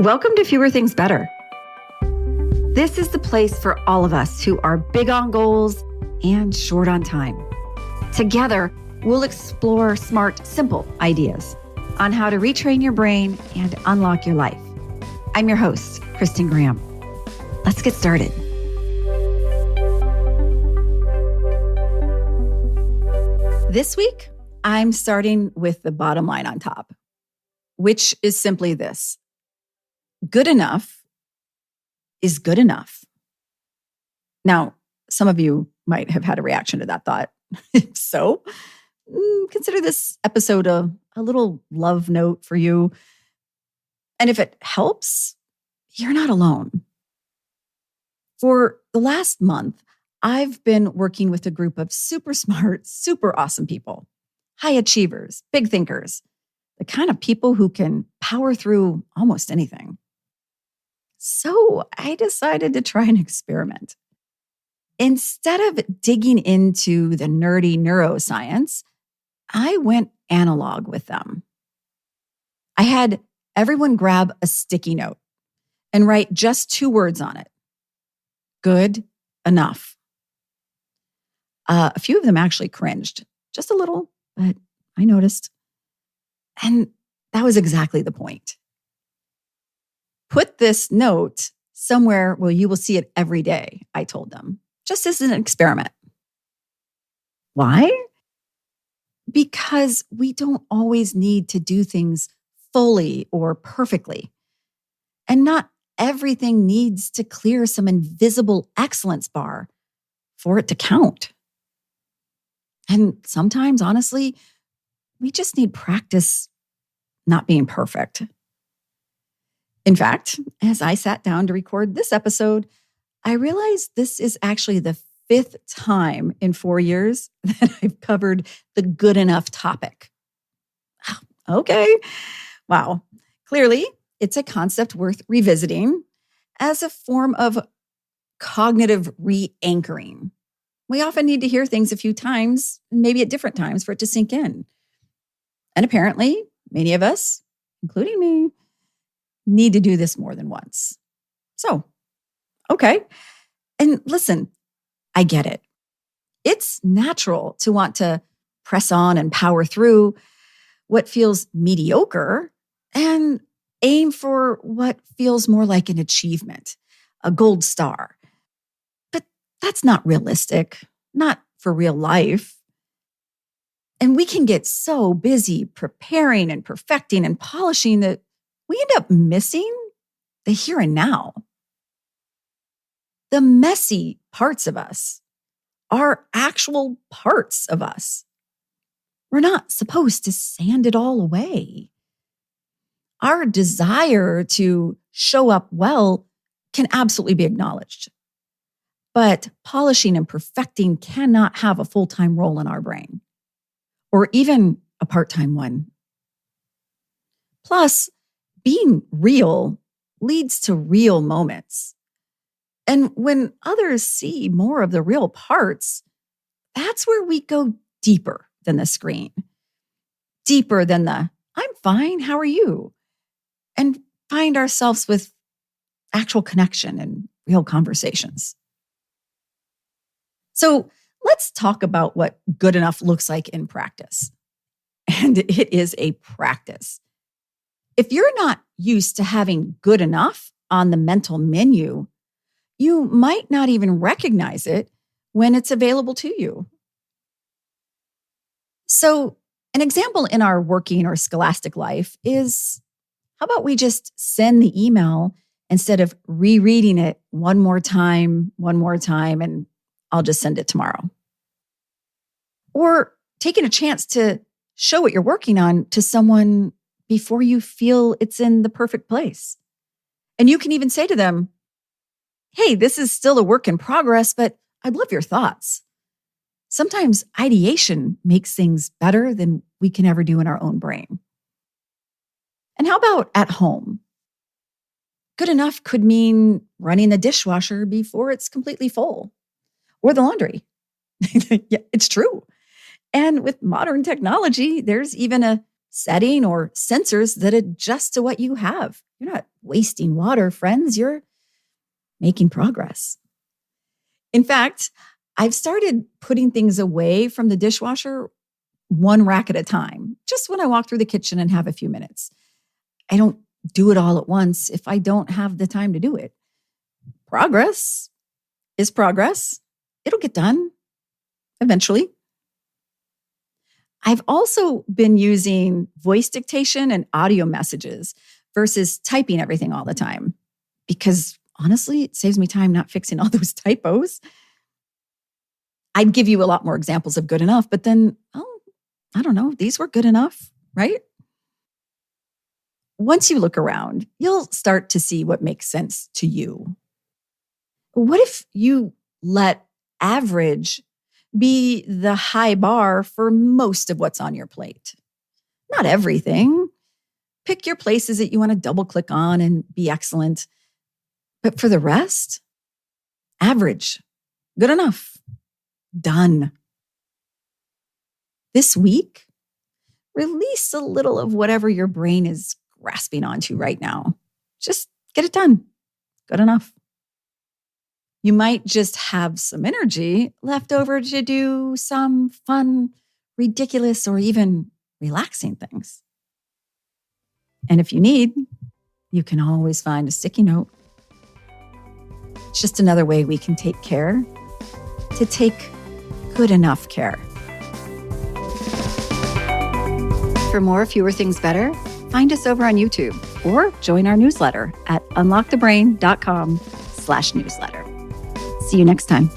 Welcome to Fewer Things Better. This is the place for all of us who are big on goals and short on time. Together, we'll explore smart, simple ideas on how to retrain your brain and unlock your life. I'm your host, Kristin Graham. Let's get started. This week, I'm starting with the bottom line on top, which is simply this. Good enough is good enough. Now, some of you might have had a reaction to that thought. If so, consider this episode a little love note for you. And if it helps, you're not alone. For the last month, I've been working with a group of super smart, super awesome people, high achievers, big thinkers, the kind of people who can power through almost anything. So I decided to try an experiment. Instead of digging into the nerdy neuroscience, I went analog with them. I had everyone grab a sticky note and write just 2 words on it. Good enough. A few of them actually cringed, just a little, but I noticed. And that was exactly the point. Put this note somewhere where you will see it every day, I told them, just as an experiment. Why? Because we don't always need to do things fully or perfectly. And not everything needs to clear some invisible excellence bar for it to count. And sometimes, honestly, we just need practice not being perfect. In fact, as I sat down to record this episode, I realized this is actually the 5th time in 4 years that I've covered the good enough topic. Okay. Wow. Clearly, it's a concept worth revisiting as a form of cognitive re-anchoring. We often need to hear things a few times, maybe at different times, for it to sink in. And apparently, many of us, including me, need to do this more than once. So, okay. And listen, I get it. It's natural to want to press on and power through what feels mediocre and aim for what feels more like an achievement, a gold star. But that's not realistic, not for real life. And we can get so busy preparing and perfecting and polishing that we end up missing the here and now. The messy parts of us are actual parts of us. We're not supposed to sand it all away. Our desire to show up well can absolutely be acknowledged. But polishing and perfecting cannot have a full-time role in our brain, or even a part-time one. Plus, being real leads to real moments. And when others see more of the real parts, that's where we go deeper than the screen, deeper than the, I'm fine, how are you? And find ourselves with actual connection and real conversations. So let's talk about what good enough looks like in practice. And it is a practice. If you're not used to having good enough on the mental menu, you might not even recognize it when it's available to you. So, an example in our working or scholastic life is, how about we just send the email instead of rereading it one more time, and I'll just send it tomorrow. Or taking a chance to show what you're working on to someone before you feel it's in the perfect place. And you can even say to them, hey, this is still a work in progress, but I'd love your thoughts. Sometimes ideation makes things better than we can ever do in our own brain. And how about at home? Good enough could mean running the dishwasher before it's completely full, or the laundry. Yeah, it's true. And with modern technology, there's even a setting or sensors that adjust to what you have. You're not wasting water, friends. You're making progress. In fact, I've started putting things away from the dishwasher one rack at a time, just when I walk through the kitchen and have a few minutes. I don't do it all at once if I don't have the time to do it. Progress is progress. It'll get done eventually. I've also been using voice dictation and audio messages versus typing everything all the time because honestly, it saves me time not fixing all those typos. I'd give you a lot more examples of good enough, but then, I don't know, these were good enough, right? Once you look around, you'll start to see what makes sense to you. What if you let average be the high bar for most of what's on your plate? Not everything. Pick your places that you want to double click on and be excellent. But for the rest, average, good enough, done. This week, release a little of whatever your brain is grasping onto right now. Just get it done. Good enough. You might just have some energy left over to do some fun, ridiculous, or even relaxing things. And if you need, you can always find a sticky note. It's just another way we can take care to take good enough care. For more Fewer Things Better, find us over on YouTube or join our newsletter at unlockthebrain.com/newsletter. See you next time.